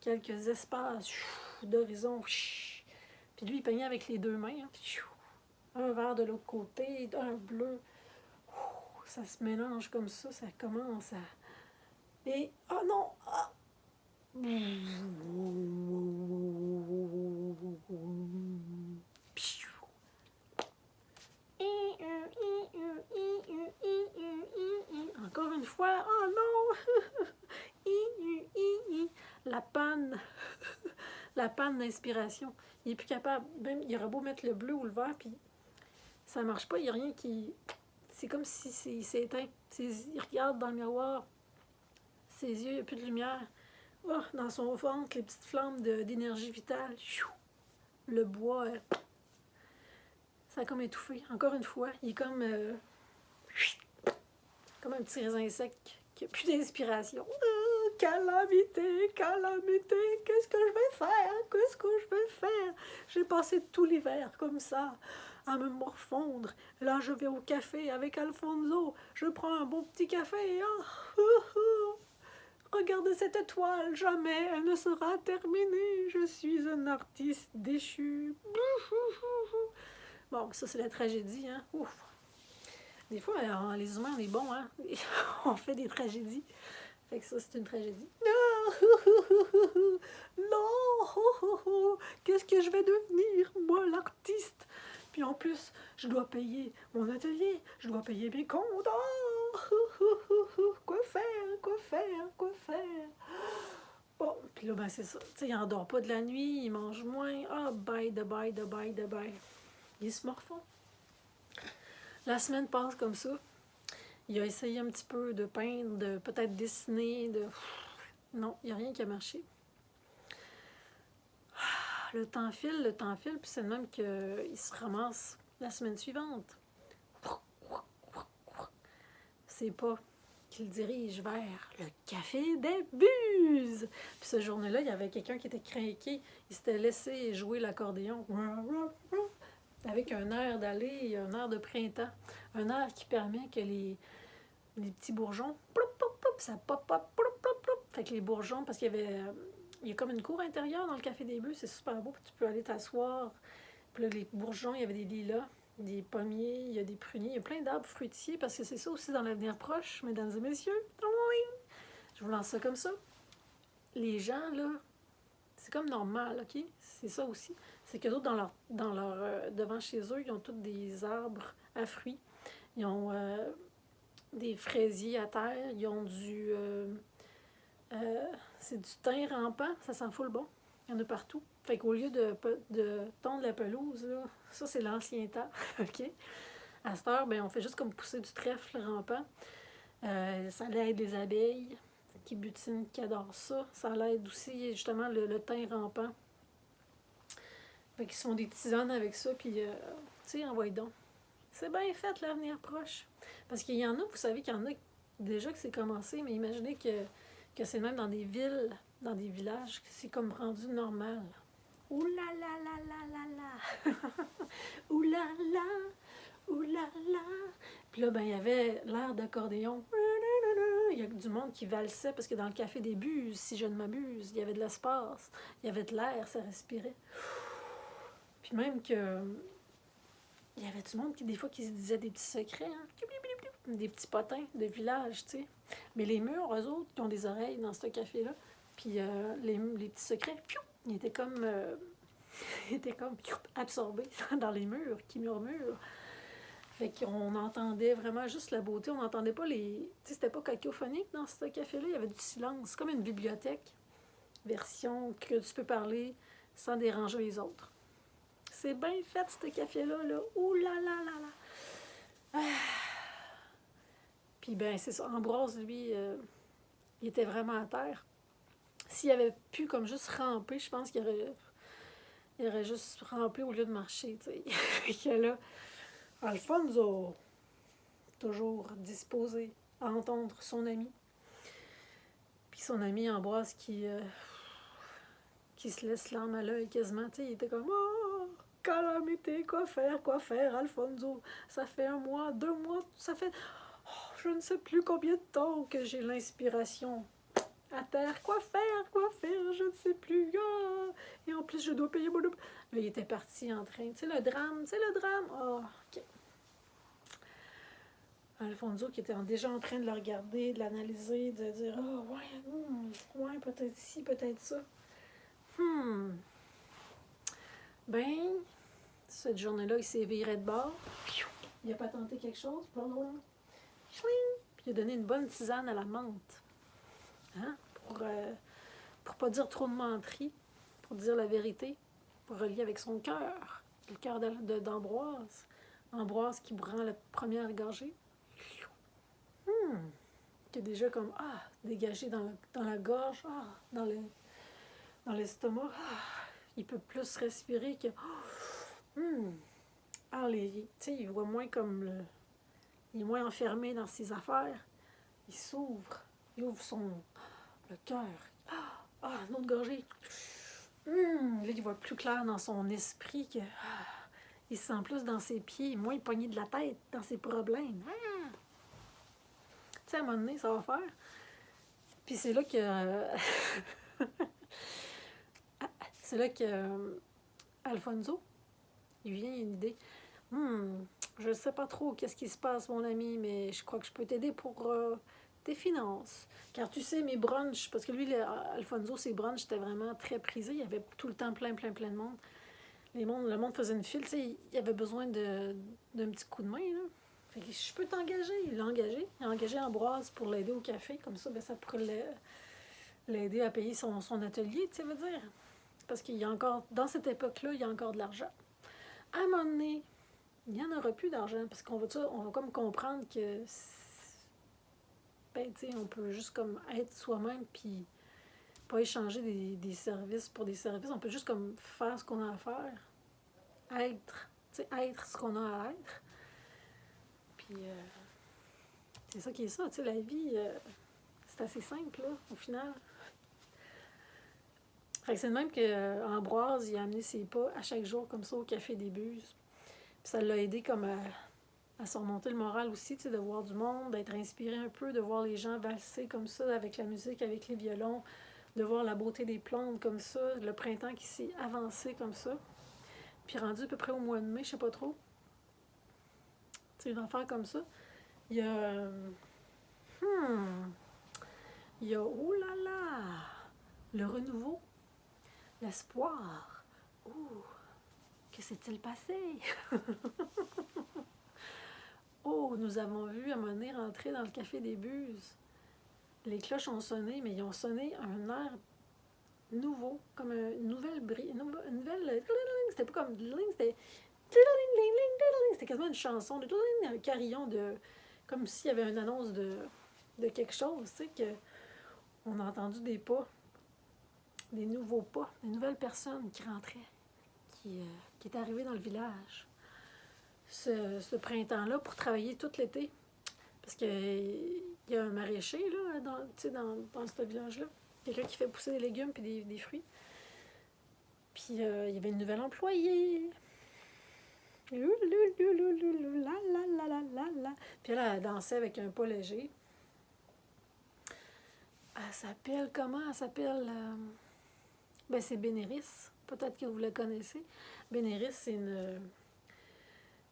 quelques espaces d'horizon. Puis lui, il peignait avec les deux mains. Hein. Un vert de l'autre côté, un bleu. Ça se mélange comme ça commence à... Et... Oh non! Ah! Encore une fois, oh non! La panne, la panne d'inspiration. Il est plus capable, même il aurait beau mettre le bleu ou le vert, puis ça marche pas, il n'y a rien qui... C'est comme si il s'est éteint. Il regarde dans le miroir, ses yeux, il n'y a plus de lumière. Oh, dans son ventre, les petites flammes d'énergie vitale. Le bois, ça a comme étouffé. Encore une fois, il est comme un petit raisin sec qui n'a plus d'inspiration. Calamité, calamité, qu'est-ce que je vais faire? Qu'est-ce que je vais faire? J'ai passé tout l'hiver comme ça, à me morfondre. Là, je vais au café avec Alfonso. Je prends un bon petit café. Regardez cette étoile, jamais elle ne sera terminée. Je suis un artiste déchu. Bon, ça, c'est la tragédie, hein? Ouf. Des fois, les humains, on est bons, hein? On fait des tragédies. Fait que ça, c'est une tragédie. Non! Qu'est-ce que je vais devenir, moi, l'artiste? Puis en plus, je dois payer mon atelier, je dois payer mes comptes. Quoi faire? Quoi faire? Quoi faire? Bon, puis là, ben c'est ça. Tu sais, il n'endort pas de la nuit, il mange moins. Ah, bye de bye de bye de bye. Il se morfond. La semaine passe comme ça. Il a essayé un petit peu de peindre, de peut-être dessiner, de... Non, il n'y a rien qui a marché. Le temps file, puis c'est le même qu'il se ramasse la semaine suivante. C'est pas qu'il dirige vers le café des Buses. Puis ce jour-là, il y avait quelqu'un qui était craqué. Il s'était laissé jouer l'accordéon. Avec un air d'allée, un air de printemps. Un air qui permet que les petits bourgeons, ploup, ploup, ploup, ça pop, pop, ploup, ploup, ploup. Fait que les bourgeons, parce qu'il y a comme une cour intérieure dans le café des Buses, c'est super beau, puis tu peux aller t'asseoir. Puis là, les bourgeons, il y avait des lilas, des pommiers, il y a des pruniers, il y a plein d'arbres fruitiers, parce que c'est ça aussi dans l'avenir proche, mesdames et messieurs. Je vous lance ça comme ça. Les gens, là, c'est comme normal, OK? C'est ça aussi. C'est que d'autres, devant chez eux, ils ont tous des arbres à fruits. Ils ont des fraisiers à terre, ils ont c'est du thym rampant, ça sent full bon. Il y en a partout. Fait qu'au lieu de tondre la pelouse, là, ça c'est l'ancien temps, OK? À cette heure, ben, on fait juste comme pousser du trèfle rampant. Ça l'aide les abeilles qui butinent, qui adorent ça. Ça l'aide aussi justement le thym rampant. Fait qu'ils se font des tisanes avec ça, puis tu sais, envoyez donc. C'est bien fait l'avenir proche. Parce qu'il y en a, vous savez qu'il y en a déjà que c'est commencé, mais imaginez que c'est même dans des villes, dans des villages, que c'est comme rendu normal. Ouh là là là là là là! Ouh là là! Ouh là là! Puis là, ben, il y avait l'air d'accordéon. Il y a du monde qui valsait, parce que dans le café des Buses, si je ne m'abuse, il y avait de l'espace, il y avait de l'air, ça respirait. Puis même que... Il y avait du monde qui, des fois, qui se disait des petits secrets, hein? Des petits potins de village, tu sais. Mais les murs, eux autres, qui ont des oreilles dans ce café-là, puis les petits secrets, ils étaient comme, absorbés dans les murs, qui murmurent. Fait qu'on entendait vraiment juste la beauté. On n'entendait pas les... Tu sais, c'était pas cacophonique dans ce café-là. Il y avait du silence. C'est comme une bibliothèque, version que tu peux parler sans déranger les autres. C'est bien fait, ce café-là, là. Ouh là là là là! Ah. Puis ben, c'est ça. Ambroise, lui, il était vraiment à terre. S'il avait pu comme juste ramper, je pense qu'il aurait juste rampé au lieu de marcher, tu sais. Fait que là, Alfonso, toujours disposé à entendre son ami. Puis son ami Ambroise qui se laisse l'âme à l'œil quasiment, tu sais, il était comme « Oh, calamité, quoi faire, Alfonso? Ça fait 1 mois, 2 mois, ça fait... Oh, je ne sais plus combien de temps que j'ai l'inspiration. à terre. Quoi faire, je ne sais plus. Ah! Et en plus, je dois payer mon... Là, il était parti en train. C'est le drame, c'est le drame. Oh, OK. Alfonso qui était déjà en train de le regarder, de l'analyser, de dire « Ah, oh, ouais, peut-être ci, peut-être ça. » Ben, cette journée-là, il s'est viré de bord. Il a pas tenté quelque chose. Puis il a donné une bonne tisane à la menthe. Hein? Pour pas dire trop de menterie, pour dire la vérité, pour relier avec son cœur, le cœur d'Ambroise. Ambroise qui prend la première gorgée. Qui est déjà comme, dégagé dans la gorge, dans l'estomac. Il peut plus respirer que... il voit moins comme il est moins enfermé dans ses affaires. Il s'ouvre. Il ouvre le cœur. Une autre gorgée. Là, il voit plus clair dans son esprit que... il se sent plus dans ses pieds, moins pogné de la tête dans ses problèmes. Tu sais, à un moment donné, ça va faire. Puis c'est là que... c'est là que Alfonso, il vient, il a une idée. Je ne sais pas trop qu'est-ce qui se passe, mon ami, mais je crois que je peux t'aider pour tes finances. Car tu sais, mes brunchs, parce que lui, Alfonso, ses brunchs étaient vraiment très prisés. Il y avait tout le temps plein de monde. Le monde faisait une file, tu sais, il avait besoin d'un petit coup de main, là. Fait que je peux t'engager. Il l'a engagé. Il a engagé Ambroise pour l'aider au café. Comme ça, ça pourrait l'aider à payer son atelier, tu sais, veut dire. Parce qu'il y a encore, dans cette époque-là, il y a encore de l'argent. À un moment donné, il n'y en aura plus d'argent. Parce qu'on va comme comprendre que, tu sais, on peut juste comme être soi-même, puis pas échanger des services pour des services. On peut juste comme faire ce qu'on a à faire. Être. Tu sais, être ce qu'on a à être. Puis, c'est ça qui est ça. Tu sais, la vie, c'est assez simple, là, au final. Fait que c'est de même que Ambroise, il a amené ses pas à chaque jour comme ça au Café des Buses. Puis ça l'a aidé comme à surmonter le moral aussi, tu sais, de voir du monde, d'être inspiré un peu, de voir les gens valser comme ça avec la musique, avec les violons, de voir la beauté des plantes comme ça, le printemps qui s'est avancé comme ça. Puis rendu à peu près au mois de mai, je sais pas trop. Tu sais, une affaire comme ça. Il y a... il y a... Oh là là! Le renouveau. L'espoir. Oh! Que s'est-il passé? Oh, nous avons vu à un moment donné rentrer dans le Café des Buses. Les cloches ont sonné, mais ils ont sonné un air nouveau, comme une nouvelle brise. Une nouvelle... C'était pas comme... C'était... C'était quasiment une chanson, un carillon de... Comme s'il y avait une annonce de quelque chose, tu sais, que on a entendu des pas, des nouveaux pas, des nouvelles personnes qui rentraient, qui étaient arrivées dans le village. Ce printemps-là, pour travailler tout l'été. Parce qu'il y a un maraîcher, là, dans ce village-là. Quelqu'un qui fait pousser des légumes et des fruits. Puis il y avait une nouvelle employée. Puis elle dansait avec un pas léger. Elle s'appelle comment? Elle s'appelle... c'est Bénéris. Peut-être que vous la connaissez. Bénéris, c'est une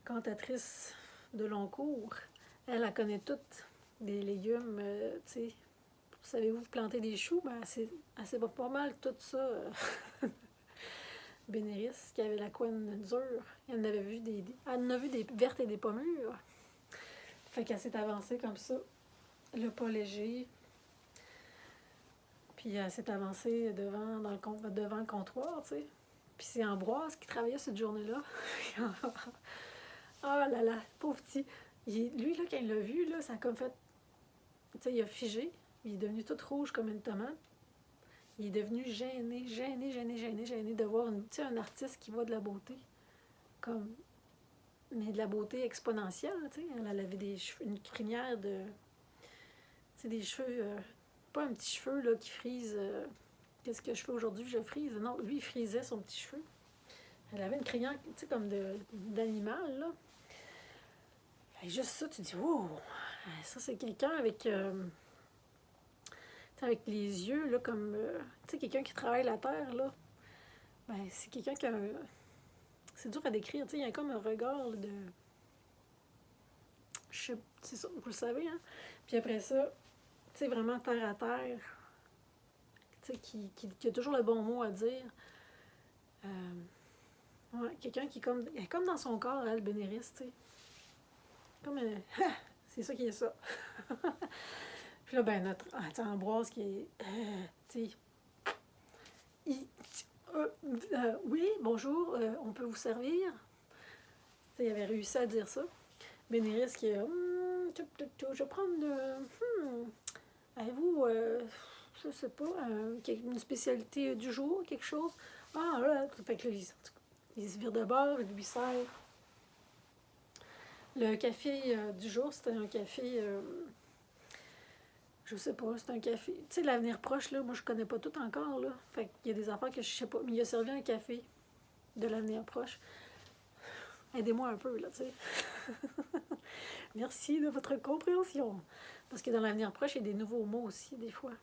cantatrice de long cours. Elle connaît toutes des légumes, tu sais. Savez-vous planter des choux? Elle sait pas mal tout ça. Bénéris, qui avait la couenne dure. Elle en avait vu elle en a vu des vertes et des pas mûres. Fait qu'elle s'est avancée comme ça. Le pas léger. Puis elle s'est avancée devant le comptoir, tu sais. Puis c'est Ambroise qui travaillait cette journée-là. Oh là là, pauvre petit. Lui, là, quand il l'a vu, là, ça a comme fait... Tu sais, il a figé. Il est devenu tout rouge comme une tomate. Il est devenu gêné de voir un artiste qui voit de la beauté. Comme... Mais de la beauté exponentielle, tu sais. Elle avait une crinière de... Tu sais, des cheveux... pas un petit cheveu, là, qui frise... Qu'est-ce que je fais aujourd'hui? Je frise. Non, lui, il frisait son petit cheveu. Elle avait une crinière, tu sais, comme d'animal, là. Et juste ça, tu dis, wow! Ça, c'est quelqu'un avec... tu sais, avec les yeux, là, comme, tu sais, quelqu'un qui travaille la terre, là, ben, c'est quelqu'un qui a un... C'est dur à décrire, tu sais, il y a comme un regard là, de... C'est ça, vous le savez, hein? Puis après ça, tu sais, vraiment terre à terre, tu sais, qui a toujours le bon mot à dire. Ouais, quelqu'un qui est comme dans son corps, elle, Bénéris, tu sais. Comme, c'est ça qui est ça. Puis là, ben, notre Ambroise qui est, tu sais, il- oui, bonjour, on peut vous servir. Tu sais, il avait réussi à dire ça. Bénéris qui est, je vais prendre, avez-vous, je sais pas, une spécialité du jour, quelque chose? Ah, là, fait que là, il se vire de bord, il lui sert. Le café du jour, c'était un café, je sais pas, c'est un café. Tu sais, l'avenir proche, là, moi, je connais pas tout encore, là. Fait qu'il y a des affaires que je sais pas. Mais il a servi un café de l'avenir proche. Aidez-moi un peu, là, tu sais. Merci de votre compréhension. Parce que dans l'avenir proche, il y a des nouveaux mots aussi, des fois.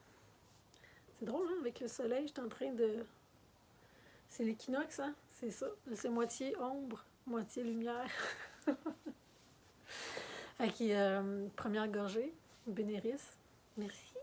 C'est drôle, hein? Avec le soleil, je suis en train de... C'est l'équinoxe, hein? C'est ça. C'est moitié ombre, moitié lumière. Fait que, première gorgée, Bénéris. Merci.